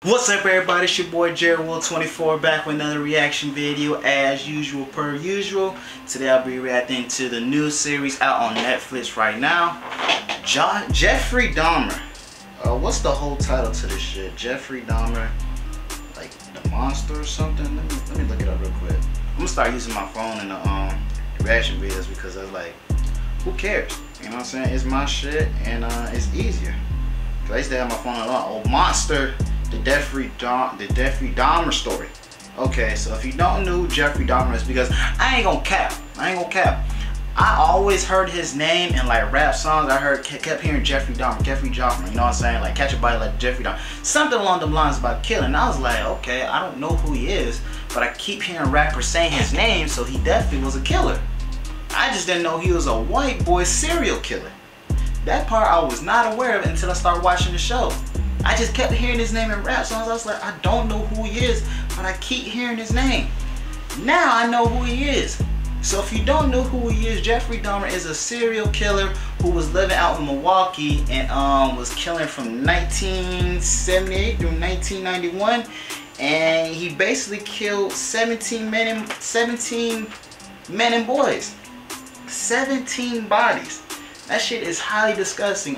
What's up everybody, it's your boy jerrywill24 back with another reaction video as usual per usual. Today I'll be reacting to the new series out on Netflix right now. Jeffrey Dahmer. What's the whole title to this shit? Jeffrey Dahmer, like the monster or something? Let me look it up real quick. I'm gonna start using my phone in the reaction videos because I was like, who cares? You know what I'm saying? It's my shit and it's easier. Cause I used to have my phone a lot. Oh, monster. The Jeffrey Dahmer Story. Okay, so if you don't know who Jeffrey Dahmer is, because I ain't gonna cap. I always heard his name in like rap songs. Kept hearing Jeffrey Dahmer, you know what I'm saying? Like catch a body like Jeffrey Dahmer. Something along the lines about killing. I was like, okay, I don't know who he is, but I keep hearing rappers saying his name, so he definitely was a killer. I just didn't know he was a white boy serial killer. That part I was not aware of until I started watching the show. I just kept hearing his name in rap songs. I was like, I don't know who he is, but I keep hearing his name. Now I know who he is. So if you don't know who he is, Jeffrey Dahmer is a serial killer who was living out in Milwaukee and was killing from 1978 through 1991. And he basically killed 17 men and boys. 17 bodies. That shit is highly disgusting.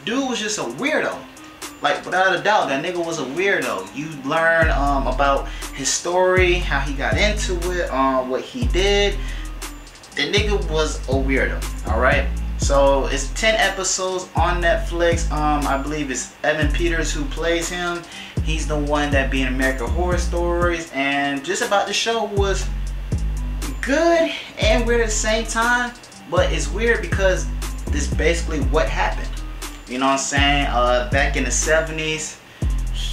Dude was just a weirdo. Like, without a doubt, that nigga was a weirdo. You learn about his story, how he got into it, what he did. The nigga was a weirdo, alright? So, it's 10 episodes on Netflix. I believe it's Evan Peters who plays him. He's the one that be in American Horror Stories. And just about the show was good and weird at the same time. But it's weird because this is basically what happened. You know what I'm saying? Back in the 70s,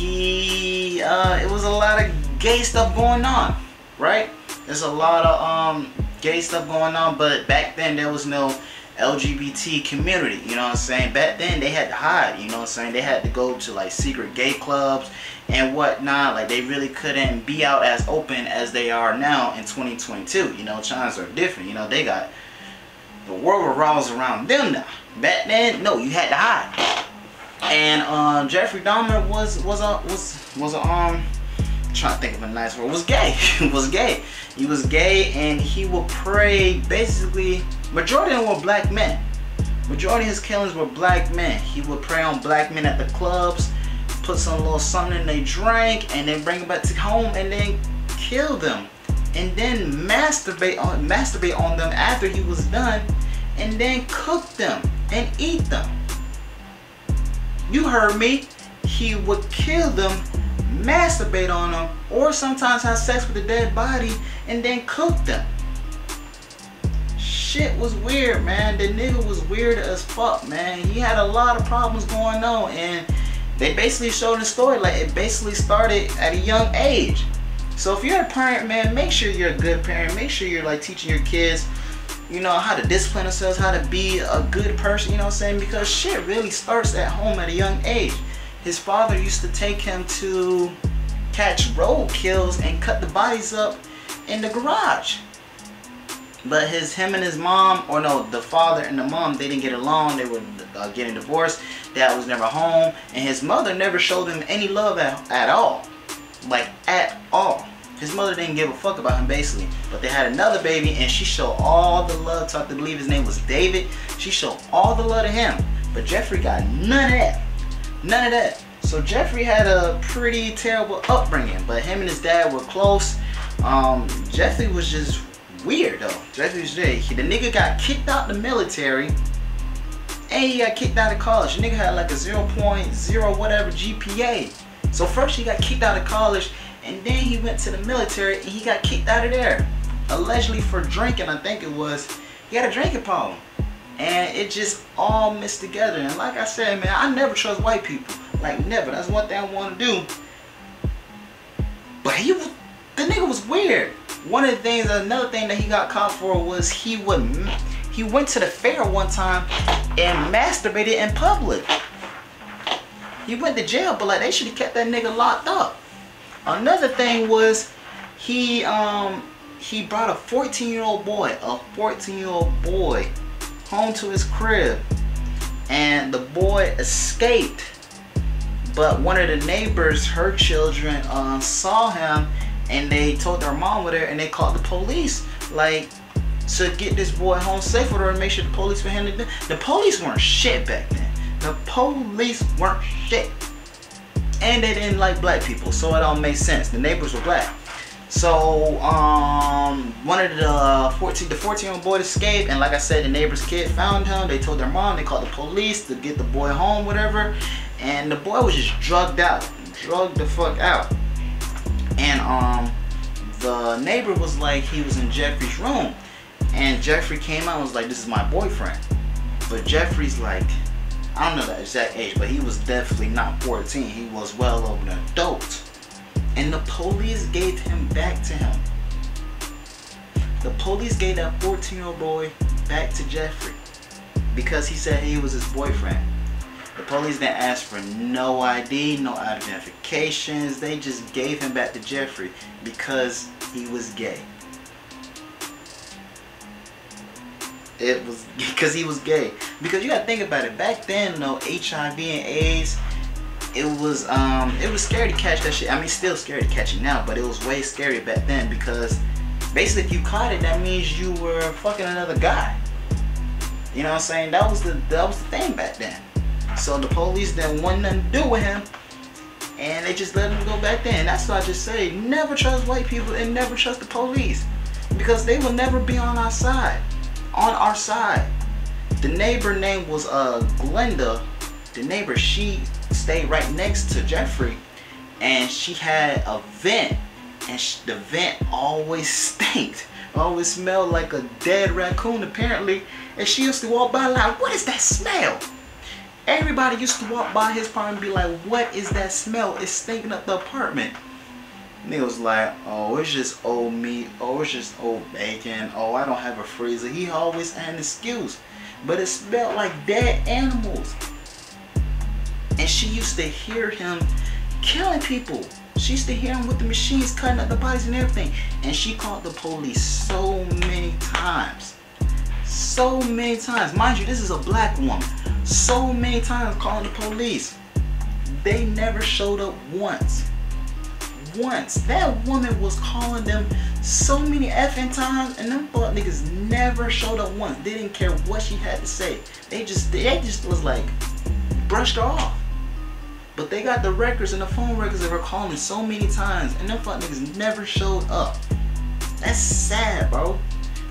it was a lot of gay stuff going on, right? There's a lot of gay stuff going on, but back then there was no LGBT community, you know what I'm saying? Back then they had to hide, you know what I'm saying? They had to go to like secret gay clubs and whatnot. Like they really couldn't be out as open as they are now in 2022. You know, times are different. You know, they got the world revolves around them now. Back then, no, you had to hide. And Jeffrey Dahmer was trying to think of a nice word. Was gay. was gay. He was gay, and he would prey. Basically, majority of them were black men. Majority of his killings were black men. He would prey on black men at the clubs, put some little something in their drink, and then bring them back to home, and then kill them, and then masturbate on them after he was done, and then cook them and eat them. You heard me. He would kill them, masturbate on them, or sometimes have sex with the dead body and then cook them. Shit was weird, man. The nigga was weird as fuck, man. He had a lot of problems going on, and they basically showed the story like it basically started at a young age. So if you're a parent, man, make sure you're a good parent. Make sure you're like teaching your kids, you know, how to discipline themselves, how to be a good person, you know what I'm saying? Because shit really starts at home at a young age. His father used to take him to catch road kills and cut the bodies up in the garage. But him and his mom, or no, the father and the mom, they didn't get along. They were getting divorced. Dad was never home. And his mother never showed him any love at all. Like, at all. His mother didn't give a fuck about him, basically. But they had another baby, and she showed all the love to, I believe his name was David. She showed all the love to him. But Jeffrey got none of that. None of that. So Jeffrey had a pretty terrible upbringing. But him and his dad were close. Jeffrey was just weird, though. Jeffrey was weird. The nigga got kicked out the military. And he got kicked out of college. The nigga had like a 0.0 whatever GPA. So first he got kicked out of college, and then he went to the military and he got kicked out of there. Allegedly for drinking, I think it was. He had a drinking problem. And it just all mixed together. And like I said, man, I never trust white people. Like, never. That's one thing I want to do. But the nigga was weird. One of the things, another thing that he got caught for was he went to the fair one time and masturbated in public. He went to jail, but like they should have kept that nigga locked up. Another thing was he brought a 14-year-old boy home to his crib, and the boy escaped But one of the neighbors, her children, saw him, and they told their mom with her, and they called the police, like, to get this boy home safe with her and make sure the police were handling it. The police weren't shit back then. The police weren't shit. And they didn't like black people, so it all made sense. The neighbors were black. So one of the 14-year-old boy escaped, and like I said, the neighbor's kid found him. They told their mom, they called the police to get the boy home, whatever. And the boy was just drugged the fuck out. And the neighbor was like, he was in Jeffrey's room, and Jeffrey came out and was like, this is my boyfriend. But Jeffrey's like, I don't know the exact age, but he was definitely not 14. He was well over an adult. And the police gave him back to him. The police gave that 14-year-old boy back to Jeffrey because he said he was his boyfriend. The police didn't ask for no ID, no identifications. They just gave him back to Jeffrey because he was gay. It was because he was gay. Because you gotta think about it. Back then, though, HIV and AIDS, it was scary to catch that shit. I mean, still scary to catch it now, but it was way scarier back then because basically, if you caught it, that means you were fucking another guy. You know what I'm saying? That was the thing back then. So the police didn't want nothing to do with him, and they just let him go back then. That's why I just say, never trust white people and never trust the police, because they will never be on our side. On our side. The neighbor name was Glenda. The neighbor, she stayed right next to Jeffrey, and she had a vent, and the vent always stinked, always smelled like a dead raccoon apparently, and she used to walk by like, what is that smell? Everybody used to walk by his apartment and be like, what is that smell? It's stinking up the apartment. Nigga was like, oh, it's just old meat. Oh, it's just old bacon. Oh, I don't have a freezer. He always had an excuse. But it smelled like dead animals. And she used to hear him killing people. She used to hear him with the machines cutting up the bodies and everything. And she called the police so many times. So many times. Mind you, this is a black woman. So many times calling the police. They never showed up once. Once. That woman was calling them so many effing times, and them fuck niggas never showed up once. They didn't care what she had to say. They just was like, brushed her off. But they got the records and the phone records of her calling so many times, and them fuck niggas never showed up. That's sad, bro.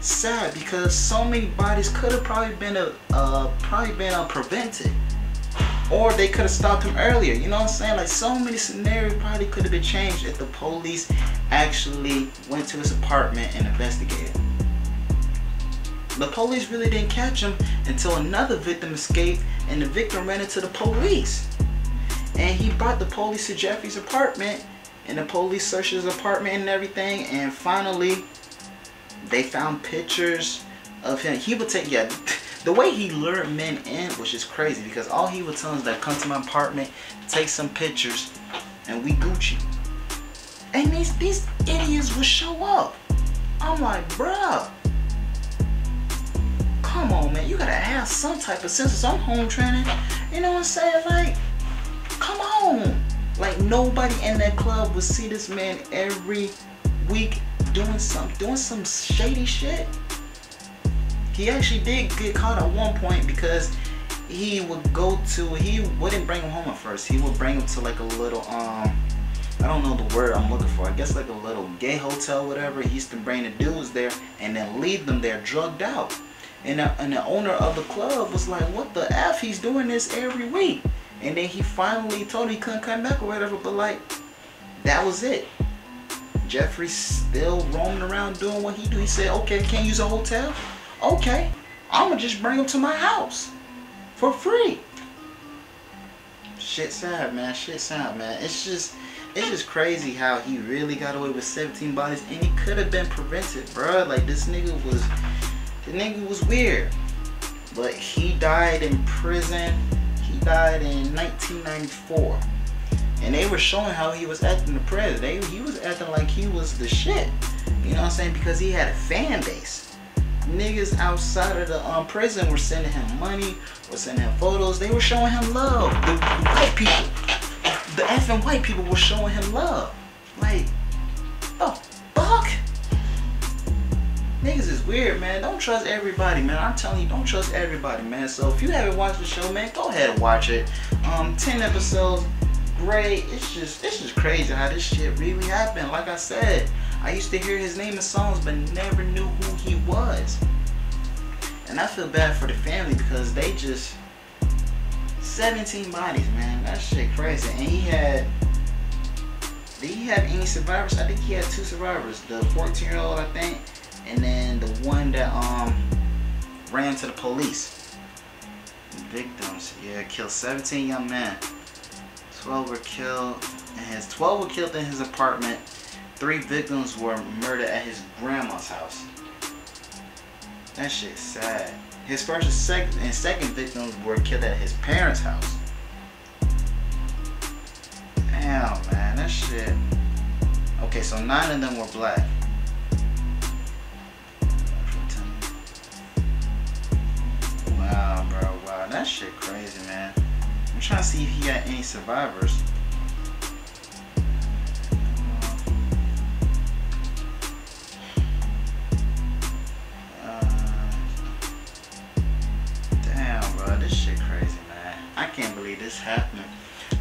Sad, because so many bodies could have probably been prevented. Or they could have stopped him earlier. You know what I'm saying? Like, so many scenarios probably could have been changed if the police actually went to his apartment and investigated. The police really didn't catch him until another victim escaped, and the victim ran into the police. And he brought the police to Jeffrey's apartment, and the police searched his apartment and everything, and finally they found pictures of him. He would take, yeah, the way he lured men in was just crazy, because all he would tell them is that, come to my apartment, take some pictures, and we Gucci. And these idiots would show up. I'm like, bruh, come on, man, you gotta have some type of sense of some home training. You know what I'm saying? Like, come on. Like, nobody in that club would see this man every week doing some shady shit. He actually did get caught at one point, because he wouldn't bring him home at first. He would bring him to like a little, I don't know the word I'm looking for. I guess like a little gay hotel, whatever. He used to bring the dudes there and then leave them there drugged out. And the owner of the club was like, what the F? He's doing this every week. And then he finally told him he couldn't come back or whatever, but like, that was it. Jeffrey's still roaming around doing what he do. He said, okay, can't use a hotel? Okay, I'm gonna just bring him to my house for free. Shit sad, man. Shit sad, man. It's just crazy how he really got away with 17 bodies, and he could have been prevented, bro. Like, this nigga was weird. But he died in prison. He died in 1994. And they were showing how he was acting in prison. He was acting like he was the shit. You know what I'm saying? Because he had a fan base. Niggas outside of the prison were sending him money, were sending him photos. They were showing him love. The white people. the effing white people were showing him love. Like, the fuck? Niggas is weird, man. Don't trust everybody, man. I'm telling you, don't trust everybody, man. So if you haven't watched the show, man, go ahead and watch it. 10 episodes, great. It's just crazy how this shit really happened. Like I said, I used to hear his name in songs, but never knew who he was. And I feel bad for the family because they just 17 bodies, man. That shit crazy. And did he have any survivors? I think he had 2 survivors. The 14-year-old, I think. And then the one that ran to the police. Victims, yeah, killed 17 young men. 12 were killed in his apartment. 3 victims were murdered at his grandma's house. That shit's sad. His first and second victims were killed at his parents' house. Damn, man, that shit. Okay, so 9 of them were black. Wow, bro, wow, that shit crazy, man. I'm trying to see if he got any survivors. Damn, bro, this shit crazy, man. I can't believe this happened.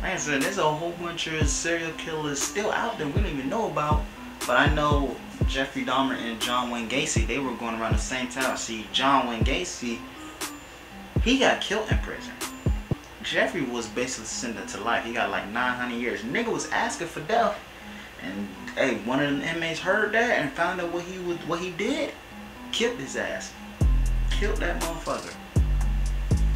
Like I said, there's a whole bunch of serial killers still out there we don't even know about. But I know Jeffrey Dahmer and John Wayne Gacy, they were going around the same time. See, John Wayne Gacy, he got killed in prison. Jeffrey was basically sentenced to life. He got like 900 years. Nigga was asking for death. And hey, one of the inmates heard that and found out what he did. Killed his ass. Killed that motherfucker.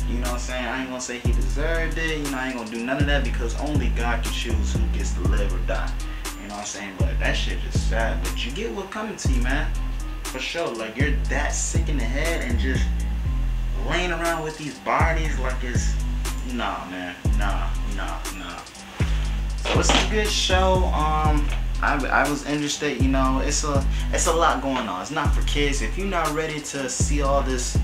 You know what I'm saying? I ain't gonna say he deserved it. You know, I ain't gonna do none of that because only God can choose who gets to live or die. You know what I'm saying? But that shit just sad. But you get what's coming to you, man. For sure. Like, you're that sick in the head and just laying around with these bodies like it's, nah, man, nah. So it's a good show. I was interested. You know, it's a lot going on. It's not for kids. If you're not ready to see all this,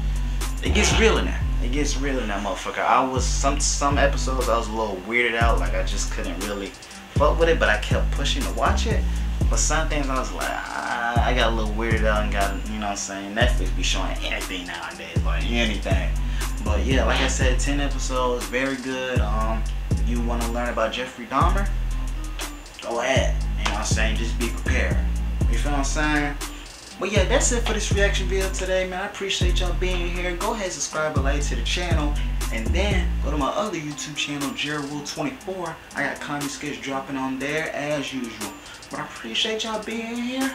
it gets real in there. It gets real in that motherfucker. I was some episodes I was a little weirded out. Like I just couldn't really fuck with it, but I kept pushing to watch it. But some things I was like, I got a little weirded out and got, you know what I'm saying, Netflix be showing anything nowadays, like anything. But yeah, like I said, 10 episodes, very good. If you want to learn about Jeffrey Dahmer, go ahead. You know what I'm saying, just be prepared. You feel what I'm saying? But yeah, that's it for this reaction video today, man. I appreciate y'all being here. Go ahead, subscribe and like to the channel. And then go to my other YouTube channel, jerrywill24. I got comedy skits dropping on there as usual. But I appreciate y'all being here.